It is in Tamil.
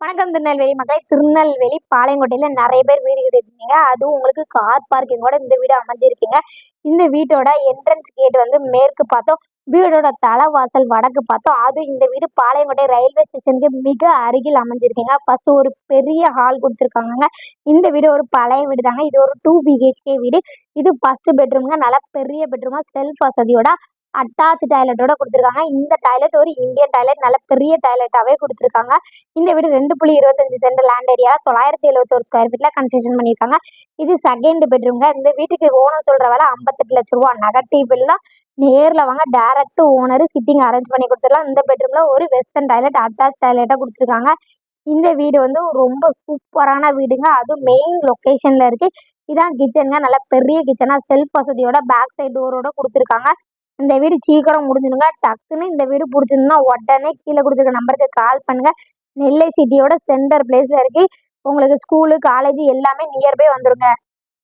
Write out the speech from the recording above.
வணக்கம் திருநெல்வேலி மக்களை. திருநெல்வேலி பாளையங்கோட்டையில நிறைய பேர் வீடு கட்டிருக்கீங்க. அதுவும் உங்களுக்கு கார் பார்க்கிங்கோட இந்த வீடு அமைஞ்சிருக்கீங்க. இந்த வீட்டோட என்ட்ரன்ஸ் கேட் வந்து மேற்கு பார்த்தோம், வீடோட தலைவாசல் வடக்கு பார்த்தோம். அதுவும் இந்த வீடு பாளையங்கோட்டை ரயில்வே ஸ்டேஷனுக்கு மிக அருகில் அமைஞ்சிருக்கீங்க. ஃபர்ஸ்ட் ஒரு பெரிய ஹால் கொடுத்துருக்காங்க. இந்த வீடு ஒரு பழைய வீடு தாங்க. இது ஒரு 2 BHK வீடு. இது ஃபர்ஸ்ட் பெட்ரூம்ங்க. நல்லா பெரிய பெட்ரூமா செல்ஃப் வசதியோட அட்டாச் டாய்லெட்டோட கொடுத்துருக்காங்க. இந்த டாய்லெட் ஒரு இந்தியன் டாய்லெட், நல்ல பெரிய டாய்லெட்டாவே கொடுத்துருக்காங்க. இந்த வீடு 2.25 சென்ட் லேண்ட் ஏரியா 971 ஸ்கொயர் ஃபீட்ல கன்ஸ்ட்ரக்ஷன் பண்ணியிருக்காங்க. இது செகண்ட் பெட்ரூம்ங்க. இந்த வீட்டுக்கு ஓனர் சொல்ற வேலை 58 லட்சம் ரூபா. நெகட்டிவ் தான். நேர்ல வாங்க, டைரக்ட் ஓனர் சிட்டிங் அரேஞ்ச் பண்ணி கொடுத்துடலாம். இந்த பெட்ரூம்ல ஒரு வெஸ்டர்ன் டாய்லெட் அட்டாச் டாய்லெட்டா கொடுத்துருக்காங்க. இந்த வீடு வந்து ரொம்ப சூப்பரான வீடுங்க. அதுவும் மெயின் லொக்கேஷன்ல இருக்கு. இதான் கிச்சனுங்க. நல்ல பெரிய கிச்சனா செல்ஃப் வசதியோட பேக் சைடு டோரோட கொடுத்துருக்காங்க. இந்த வீடு சீக்கிரம் முடிஞ்சிடுங்க. டக்குன்னு இந்த வீடு பிடிச்சிருந்தா உடனே கீழே கொடுத்துருக்க நம்பருக்கு கால் பண்ணுங்க. நெல்லை சிட்டியோட சென்டர் பிளேஸ்ல இருக்கு. உங்களுக்கு ஸ்கூலு காலேஜ் எல்லாமே நியர்பை வந்துருங்க.